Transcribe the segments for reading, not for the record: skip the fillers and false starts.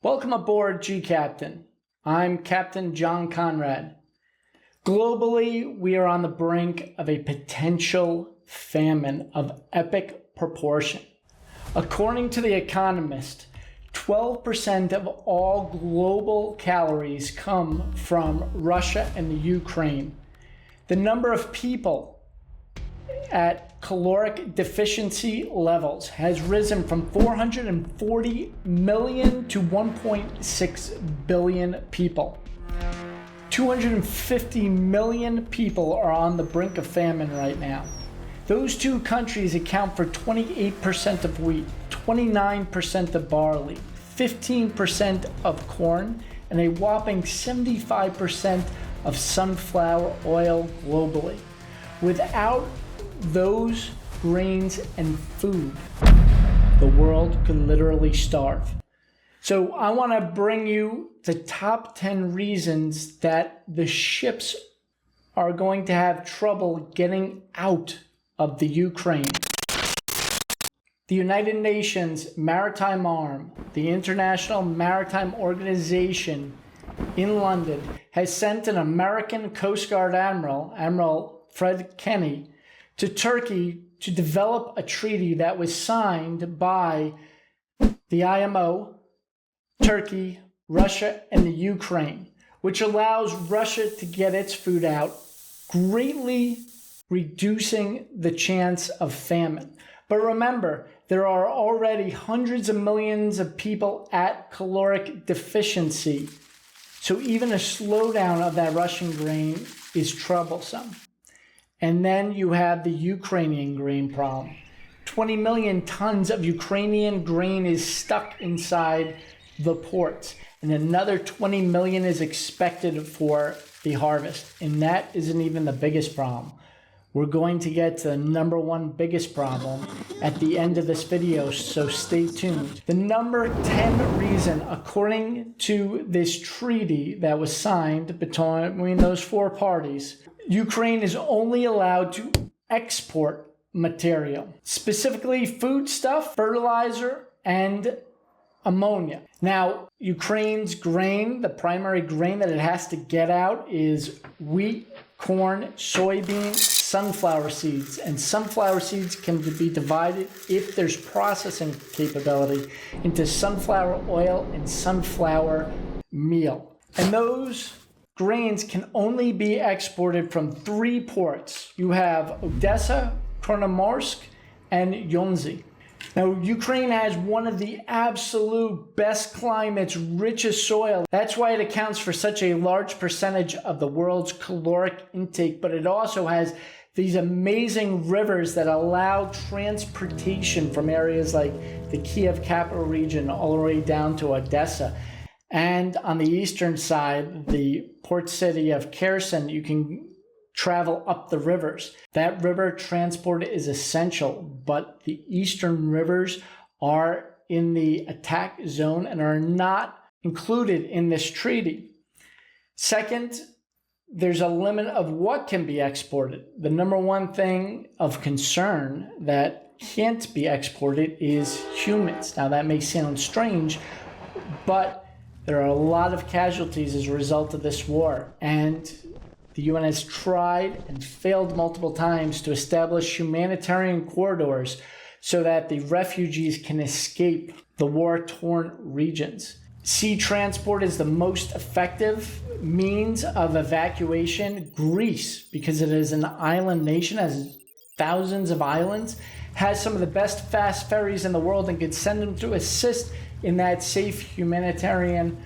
Welcome aboard gCaptain. I'm Captain John Conrad. Globally, we are on the brink of a potential famine of epic proportion. According to The Economist, 12% of all global calories come from Russia and the Ukraine. The number of people at caloric deficiency levels has risen from 440 million to 1.6 billion people. 250 million people are on the brink of famine right now. Those two countries account for 28% of wheat, 29% of barley, 15% of corn, and a whopping 75% of sunflower oil globally. Without those grains and food, the world could literally starve. So I want to bring you the top 10 reasons that the ships are going to have trouble getting out of the Ukraine. The United Nations Maritime Arm, the International Maritime Organization in London, has sent an American Coast Guard Admiral Fred Kenny, to Turkey to develop a treaty that was signed by the IMO, Turkey, Russia, and the Ukraine, which allows Russia to get its food out, greatly reducing the chance of famine. But remember, there are already hundreds of millions of people at caloric deficiency, so even a slowdown of that Russian grain is troublesome. And then you have the Ukrainian grain problem. 20 million tons of Ukrainian grain is stuck inside the ports, and another 20 million is expected for the harvest. And that isn't even the biggest problem. We're going to get to the number one biggest problem at the end of this video, so stay tuned. The number 10 reason, according to this treaty that was signed between those four parties, Ukraine is only allowed to export material, specifically foodstuff, fertilizer, and ammonia. Now, Ukraine's grain, the primary grain that it has to get out is wheat, corn, soybeans, sunflower seeds. And sunflower seeds can be divided, if there's processing capability, into sunflower oil and sunflower meal. And those grains can only be exported from three ports. You have Odessa, Kramatorsk, and Yonzy. Now, Ukraine has one of the absolute best climates, richest soil. That's why it accounts for such a large percentage of the world's caloric intake, but it also has these amazing rivers that allow transportation from areas like the Kiev capital region all the way down to Odessa. And on the eastern side, the port city of Kherson, you can travel up the rivers. That river transport is essential, but the eastern rivers are in the attack zone and are not included in this treaty. Second, there's a limit of what can be exported. The number one thing of concern that can't be exported is humans. Now, that may sound strange, but there are a lot of casualties as a result of this war, and the UN has tried and failed multiple times to establish humanitarian corridors so that the refugees can escape the war-torn regions. Sea transport is the most effective means of evacuation. Greece, because it is an island nation, has thousands of islands, has some of the best fast ferries in the world and could send them to assist in that safe humanitarian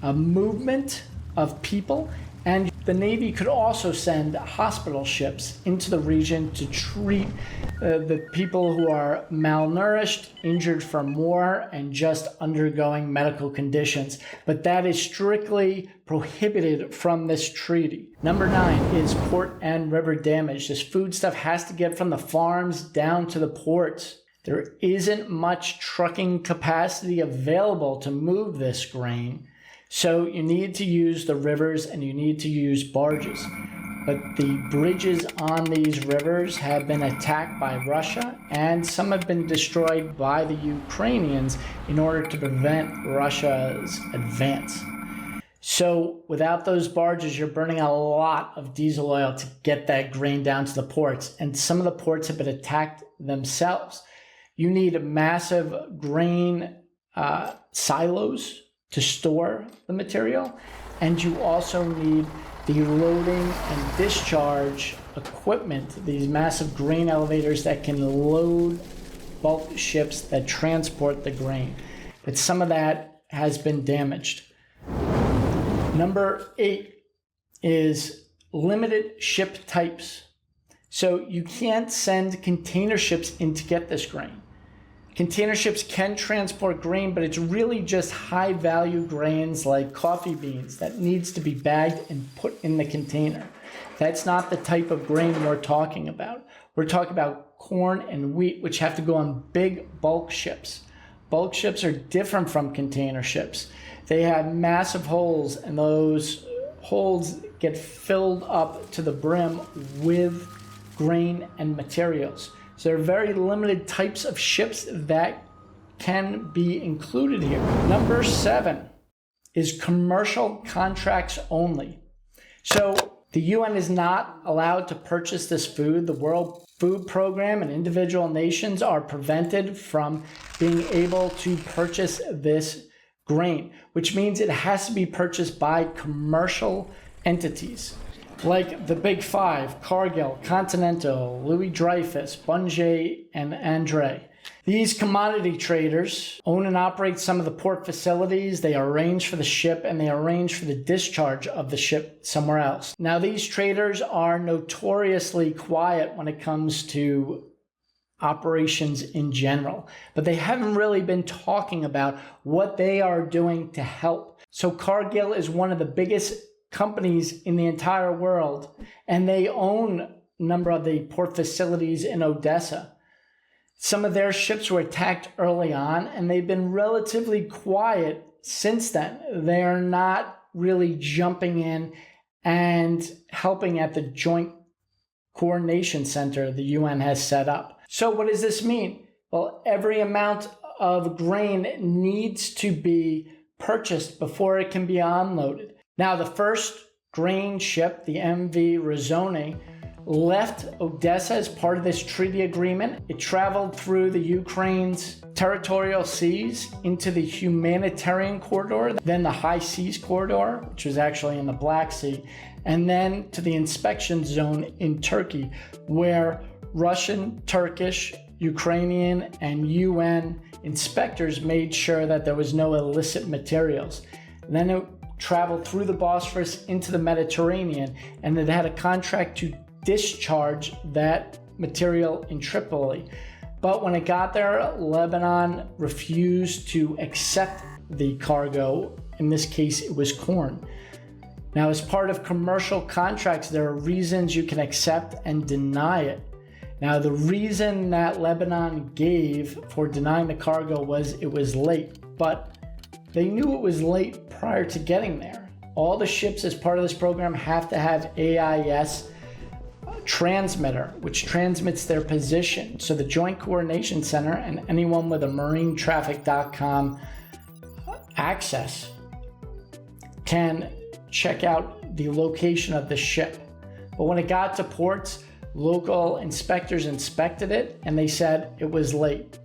movement of people. And the Navy could also send hospital ships into the region to treat the people who are malnourished, injured from war, and just undergoing medical conditions. But that is strictly prohibited from this treaty. Number 9 is port and river damage. This foodstuff has to get from the farms down to the ports. There isn't much trucking capacity available to move this grain. So you need to use the rivers and you need to use barges. but the bridges on these rivers have been attacked by Russia, and some have been destroyed by the Ukrainians in order to prevent Russia's advance. So without those barges, you're burning a lot of diesel oil to get that grain down to the ports, and some of the ports have been attacked themselves. You need massive grain silos to store the material, and you also need the loading and discharge equipment, these massive grain elevators that can load bulk ships that transport the grain. But some of that has been damaged. Number 8 is limited ship types. So you can't send container ships in to get this grain. Container ships can transport grain, but it's really just high value grains like coffee beans that needs to be bagged and put in the container. That's not the type of grain we're talking about. We're talking about corn and wheat, which have to go on big bulk ships. Bulk ships are different from container ships. They have massive holes, and those holes get filled up to the brim with grain and materials. So there are very limited types of ships that can be included here. Number 7 is commercial contracts only. So the UN is not allowed to purchase this food. The World Food Program and individual nations are prevented from being able to purchase this grain, which means it has to be purchased by commercial entities like the Big Five: Cargill, Continental, Louis Dreyfus, Bunge, and Andre. These commodity traders own and operate some of the port facilities. They arrange for the ship, and they arrange for the discharge of the ship somewhere else. Now, these traders are notoriously quiet when it comes to operations in general, but they haven't really been talking about what they are doing to help. So Cargill is one of the biggest companies in the entire world, and they own a number of the port facilities in Odessa. Some of their ships were attacked early on, and they've been relatively quiet since then. They're not really jumping in and helping at the Joint Coordination Center the UN has set up. So what does this mean? Well, every amount of grain needs to be purchased before it can be unloaded. Now, the first grain ship, the MV Razone, left Odessa as part of this treaty agreement. It traveled through the Ukraine's territorial seas into the humanitarian corridor, then the high seas corridor, which was actually in the Black Sea, and then to the inspection zone in Turkey, where Russian, Turkish, Ukrainian, and UN inspectors made sure that there was no illicit materials. And then it traveled through the Bosphorus into the Mediterranean, and it had a contract to discharge that material in Tripoli. But when it got there, Lebanon refused to accept the cargo. In this case, it was corn. Now, as part of commercial contracts, there are reasons you can accept and deny it. Now, the reason that Lebanon gave for denying the cargo was it was late, but they knew it was late prior to getting there. All the ships as part of this program have to have AIS transmitter, which transmits their position. So the Joint Coordination Center and anyone with a marinetraffic.com access can check out the location of the ship. But when it got to ports, local inspectors inspected it and they said it was late.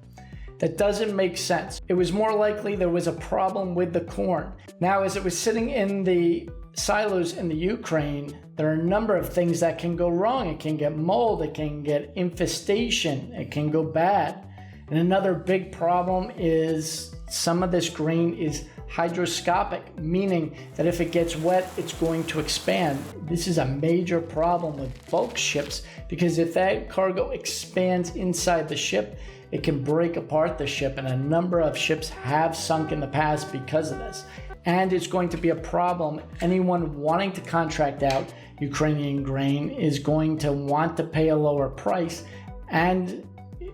That doesn't make sense. It was more likely there was a problem with the corn. Now, as it was sitting in the silos in the Ukraine, there are a number of things that can go wrong. It can get mold, it can get infestation, it can go bad. And another big problem is some of this grain is hydroscopic, meaning that if it gets wet, it's going to expand. This is a major problem with bulk ships, because if that cargo expands inside the ship, it can break apart the ship, and a number of ships have sunk in the past because of this. And it's going to be a problem. Anyone wanting to contract out Ukrainian grain is going to want to pay a lower price, and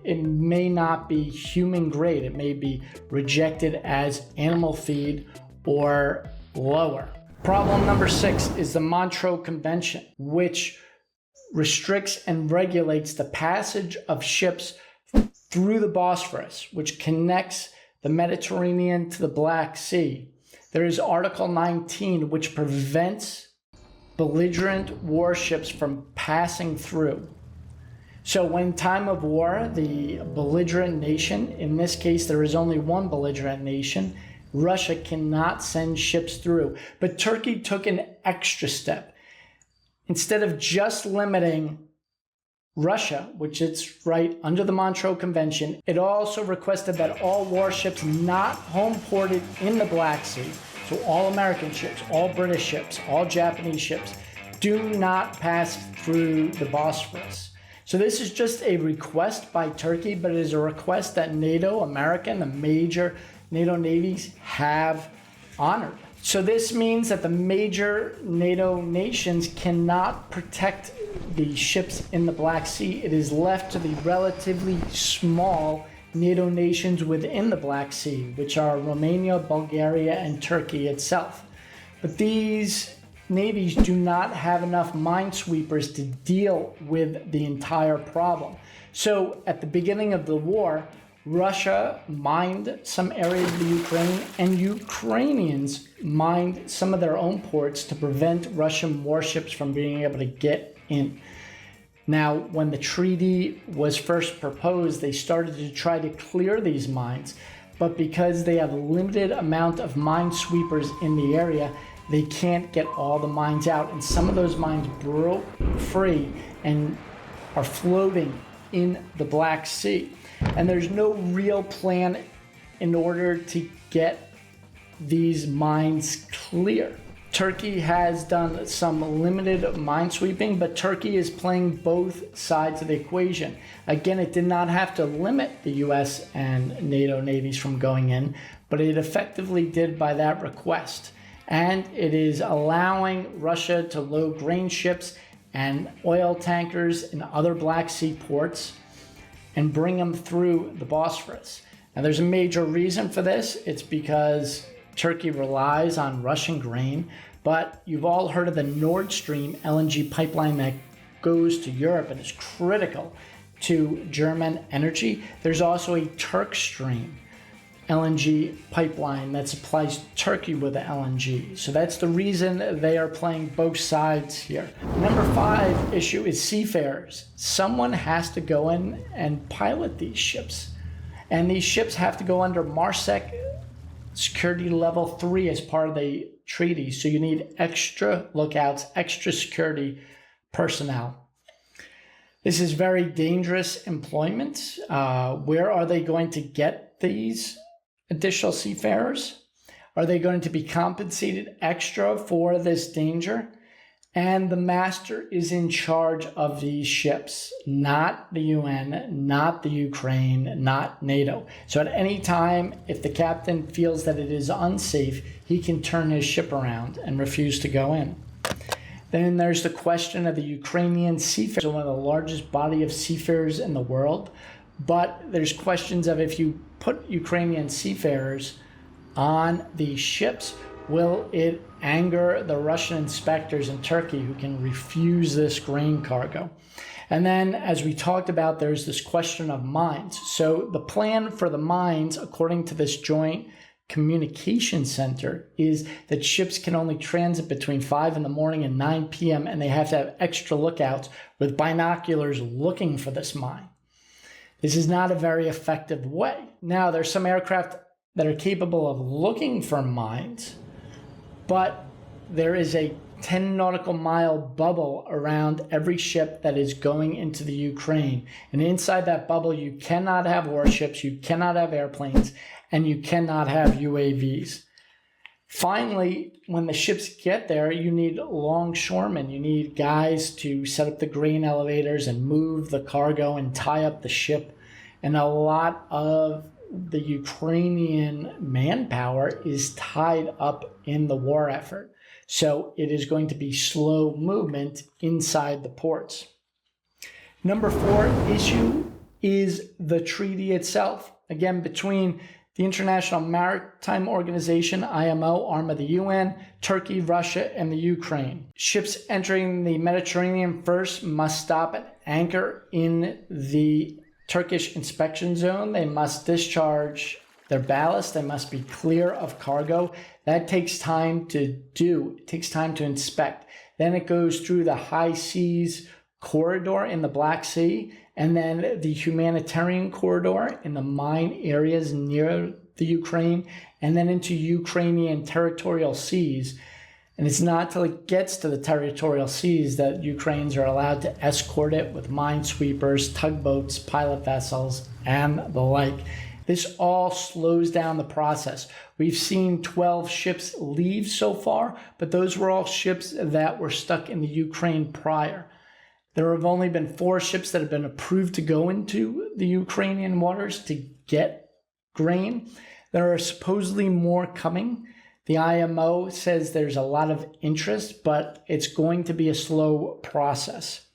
it may not be human grade. It may be rejected as animal feed or lower. Problem number 6 is the Montreux Convention, which restricts and regulates the passage of ships through the Bosphorus, which connects the Mediterranean to the Black Sea. There is Article 19, which prevents belligerent warships from passing through. So when time of war, the belligerent nation, in this case there is only one belligerent nation, Russia cannot send ships through. But Turkey took an extra step. Instead of just limiting Russia, which is right under the Montreux Convention, it also requested that all warships not home ported in the Black Sea, so all American ships, all British ships, all Japanese ships, do not pass through the Bosphorus. So this is just a request by Turkey, but it is a request that NATO, America, and the major NATO navies have honored. So this means that the major NATO nations cannot protect the ships in the Black Sea. It is left to the relatively small NATO nations within the Black Sea, which are Romania, Bulgaria, and Turkey itself. But these navies do not have enough minesweepers to deal with the entire problem. So at the beginning of the war, Russia mined some areas of the Ukraine, and Ukrainians mined some of their own ports to prevent Russian warships from being able to get in. Now, when the treaty was first proposed, they started to try to clear these mines, but because they have a limited amount of minesweepers in the area, they can't get all the mines out, and some of those mines broke free and are floating in the Black Sea. And there's no real plan in order to get these mines clear. Turkey has done some limited minesweeping, but Turkey is playing both sides of the equation. Again, it did not have to limit the US and NATO navies from going in, but it effectively did by that request. And it is allowing Russia to load grain ships and oil tankers in other Black Sea ports and bring them through the Bosphorus. Now, there's a major reason for this. It's because Turkey relies on Russian grain, but you've all heard of the Nord Stream LNG pipeline that goes to Europe and is critical to German energy. There's also a Turk Stream LNG pipeline that supplies Turkey with the LNG. So that's the reason they are playing both sides here. Number 5 issue is seafarers. Someone has to go in and pilot these ships. And these ships have to go under MARSEC security level 3 as part of the treaty. So you need extra lookouts, extra security personnel. This is very dangerous employment. Where are they going to get these additional seafarers? Are they going to be compensated extra for this danger? And the master is in charge of these ships, not the UN, not the Ukraine, not NATO. So at any time, if the captain feels that it is unsafe, he can turn his ship around and refuse to go in. Then there's the question of the Ukrainian seafarers, one of the largest body of seafarers in the world. But there's questions of if you put Ukrainian seafarers on these ships, will it anger the Russian inspectors in Turkey who can refuse this grain cargo? And then, as we talked about, there's this question of mines. So the plan for the mines, according to this joint communication center, is that ships can only transit between 5 in the morning and 9 p.m. and they have to have extra lookouts with binoculars looking for this mine. This is not a very effective way. Now, there's some aircraft that are capable of looking for mines, but there is a 10 nautical mile bubble around every ship that is going into the Ukraine. And inside that bubble, you cannot have warships, you cannot have airplanes, and you cannot have UAVs. Finally, when the ships get there, you need longshoremen. You need guys to set up the grain elevators and move the cargo and tie up the ship. And a lot of the Ukrainian manpower is tied up in the war effort. So it is going to be slow movement inside the ports. Number 4 issue is the treaty itself. Again, between the International Maritime Organization, IMO, arm of the UN, Turkey, Russia, and the Ukraine. Ships entering the Mediterranean first must stop at anchor in the Turkish inspection zone. They must discharge their ballast. They must be clear of cargo. That takes time to do. It takes time to inspect. Then it goes through the high seas corridor in the Black Sea, and then the humanitarian corridor in the mine areas near the Ukraine, and then into Ukrainian territorial seas. And it's not till it gets to the territorial seas that Ukrainians are allowed to escort it with minesweepers, tugboats, pilot vessels, and the like. This all slows down the process. We've seen 12 ships leave so far, but those were all ships that were stuck in the Ukraine prior. There have only been 4 ships that have been approved to go into the Ukrainian waters to get grain. There are supposedly more coming. The IMO says there's a lot of interest, but it's going to be a slow process.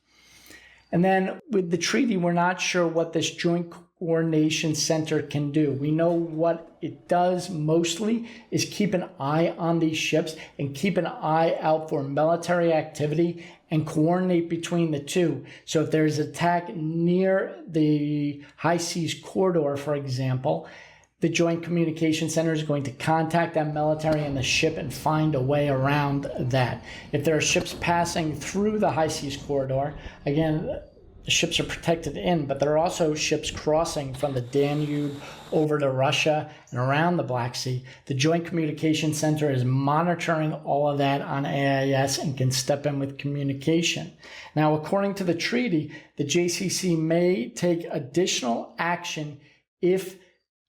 And then with the treaty, we're not sure what this joint coordination center can do. We know what it does mostly is keep an eye on these ships and keep an eye out for military activity and coordinate between the two. So if there's an attack near the high seas corridor, for example, the Joint Communication Center is going to contact that military and the ship and find a way around that. If there are ships passing through the high seas corridor, again, the ships are protected in, but there are also ships crossing from the Danube over to Russia and around the Black Sea. The Joint Communication Center is monitoring all of that on AIS and can step in with communication. Now, according to the treaty, the JCC may take additional action if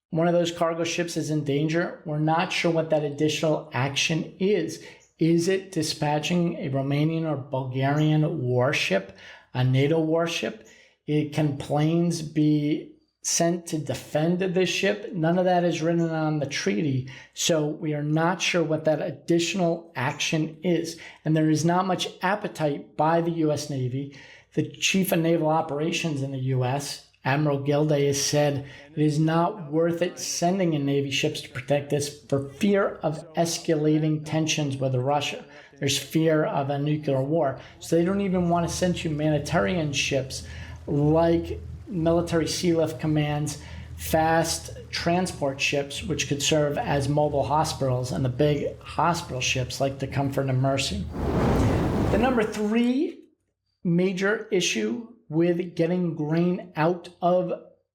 one of those cargo ships is in danger. We're not sure what that additional action is. Is it dispatching a Romanian or Bulgarian warship? A NATO warship? Can planes be sent to defend this ship? None of that is written on the treaty, so we are not sure what that additional action is. And there is not much appetite by the U.S. Navy. The Chief of Naval Operations in the U.S., Admiral Gilday, has said it is not worth it sending in Navy ships to protect this for fear of escalating tensions with Russia. There's fear of a nuclear war. So they don't even want to send humanitarian ships like military sea lift commands, fast transport ships, which could serve as mobile hospitals, and the big hospital ships like the Comfort and Mercy. The number 3 major issue with getting grain out of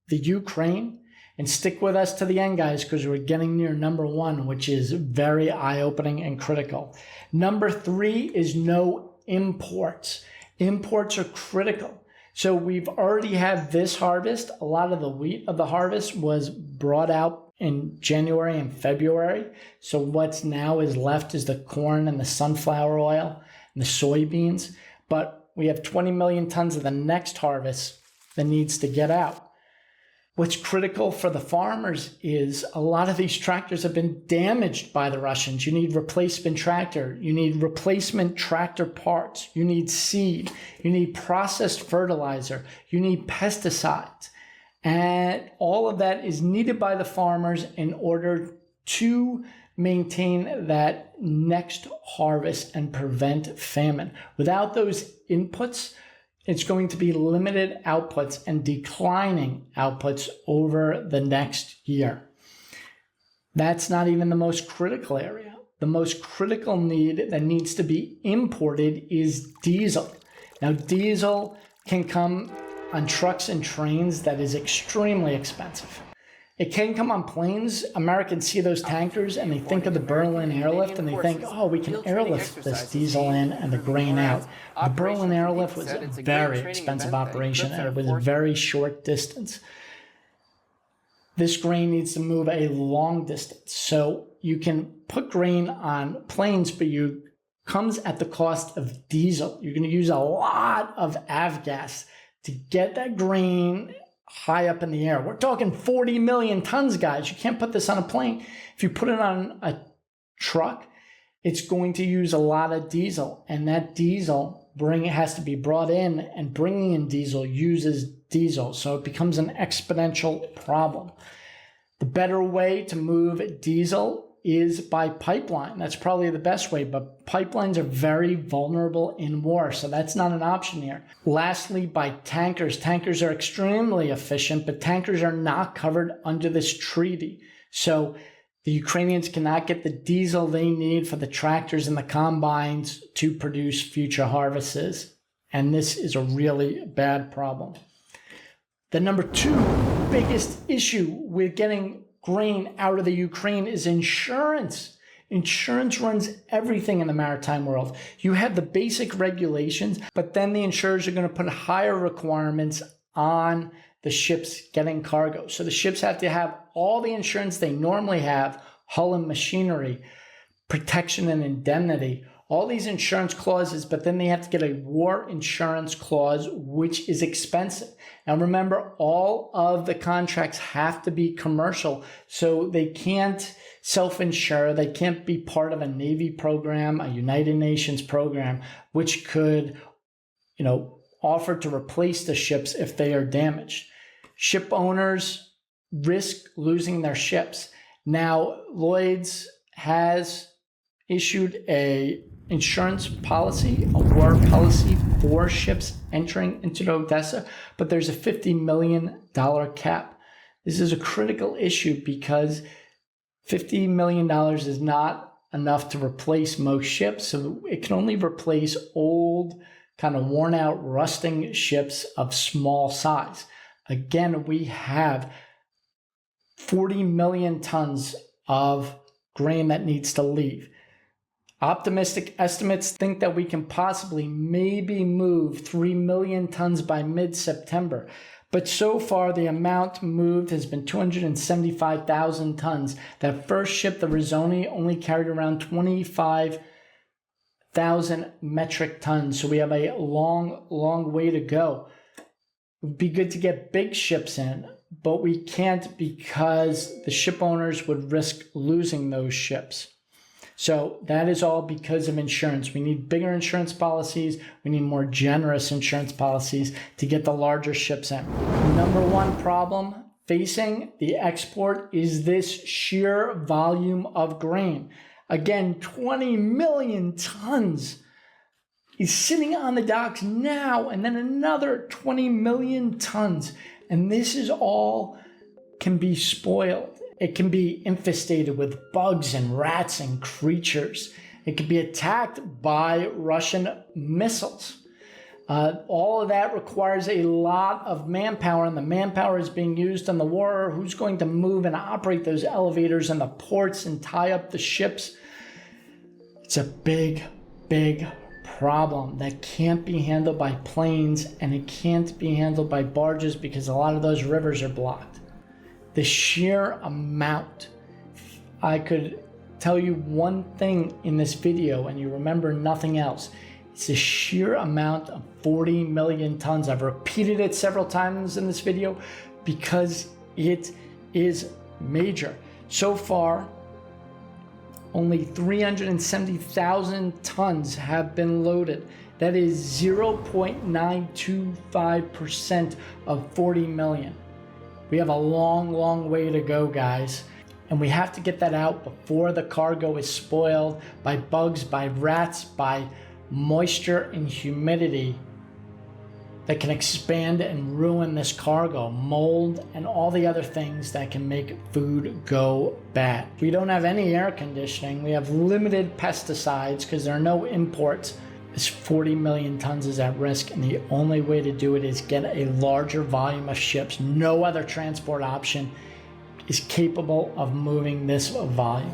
the Ukraine, and stick with us to the end, guys, because we're getting near number 1, which is very eye-opening and critical. Number 3 is no imports. Imports are critical. So we've already had this harvest. A lot of the wheat of the harvest was brought out in January and February. So what's now is left is the corn and the sunflower oil and the soybeans. But we have 20 million tons of the next harvest that needs to get out. What's critical for the farmers is a lot of these tractors have been damaged by the Russians. You need replacement tractor. You need replacement tractor parts. You need seed. You need processed fertilizer. You need pesticides. And all of that is needed by the farmers in order to maintain that next harvest and prevent famine. Without those inputs, it's going to be limited outputs and declining outputs over the next year. That's not even the most critical area. The most critical need that needs to be imported is diesel. Now, diesel can come on trucks and trains that is extremely expensive. It can come on planes. Americans see those tankers and they think of the Berlin airlift and they think, oh, we can airlift this diesel in and the grain out. The Berlin airlift was a very expensive operation and it was a very short distance. This grain needs to move a long distance. So you can put grain on planes, but it comes at the cost of diesel. You're going to use a lot of avgas to get that grain high up in the air. We're talking 40 million tons, guys. You can't put this on a plane. If you put it on a truck, it's going to use a lot of diesel, and that diesel has to be brought in, and bringing in diesel uses diesel, so it becomes an exponential problem. The better way to move diesel is by pipeline. That's probably the best way, but pipelines are very vulnerable in war, so that's not an option here. Lastly, by tankers. Tankers are extremely efficient, but tankers are not covered under this treaty. So the Ukrainians cannot get the diesel they need for the tractors and the combines to produce future harvests, and this is a really bad problem. The number 2 biggest issue with getting grain out of the Ukraine is insurance. Insurance runs everything in the maritime world. You have the basic regulations, but then the insurers are going to put higher requirements on the ships getting cargo. So the ships have to have all the insurance they normally have, hull and machinery, protection and indemnity, all these insurance clauses, but then they have to get a war insurance clause, which is expensive. And remember, all of the contracts have to be commercial, so they can't self-insure. They can't be part of a Navy program, a United Nations program, which could, offer to replace the ships if they are damaged. Ship owners risk losing their ships. Now, Lloyd's has issued a insurance policy, a war policy for ships entering into the Odessa, but there's a $50 million cap. This is a critical issue because $50 million is not enough to replace most ships, so it can only replace old, kind of worn out, rusting ships of small size. Again, we have 40 million tons of grain that needs to leave. Optimistic estimates think that we can possibly maybe move 3 million tons by mid-September. But so far, the amount moved has been 275,000 tons. That first ship, the Rizzoni, only carried around 25,000 metric tons. So we have a long, long way to go. It would be good to get big ships in, but we can't because the ship owners would risk losing those ships. So that is all because of insurance. We need bigger insurance policies. We need more generous insurance policies to get the larger ships in. Number 1 problem facing the export is this sheer volume of grain. Again, 20 million tons is sitting on the docks now, and then another 20 million tons. And this is all can be spoiled. It can be infestated with bugs and rats and creatures. It can be attacked by Russian missiles. All of that requires a lot of manpower, and the manpower is being used on the war. Who's going to move and operate those elevators in the ports and tie up the ships? It's a big, big problem that can't be handled by planes, and it can't be handled by barges because a lot of those rivers are blocked. The sheer amount, I could tell you one thing in this video and you remember nothing else. It's the sheer amount of 40 million tons. I've repeated it several times in this video because it is major. So far, only 370,000 tons have been loaded. That is 0.925% of 40 million. We have a long, long way to go, guys. And we have to get that out before the cargo is spoiled by bugs, by rats, by moisture and humidity that can expand and ruin this cargo, mold, and all the other things that can make food go bad. We don't have any air conditioning. We have limited pesticides because there are no imports. This 40 million tons is at risk, and the only way to do it is get a larger volume of ships. No other transport option is capable of moving this volume.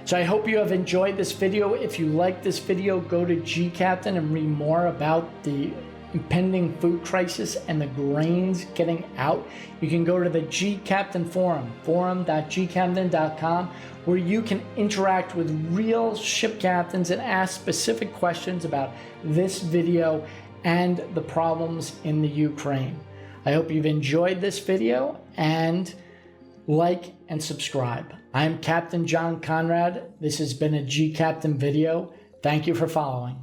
So I hope you have enjoyed this video. If you like this video, go to gCaptain and read more about the impending food crisis and the grains getting out. You can go to the gCaptain forum, forum.gcaptain.com, where you can interact with real ship captains and ask specific questions about this video and the problems in the Ukraine. I hope you've enjoyed this video, and like and subscribe. I'm Captain John Conrad. This has been a gCaptain video. Thank you for following.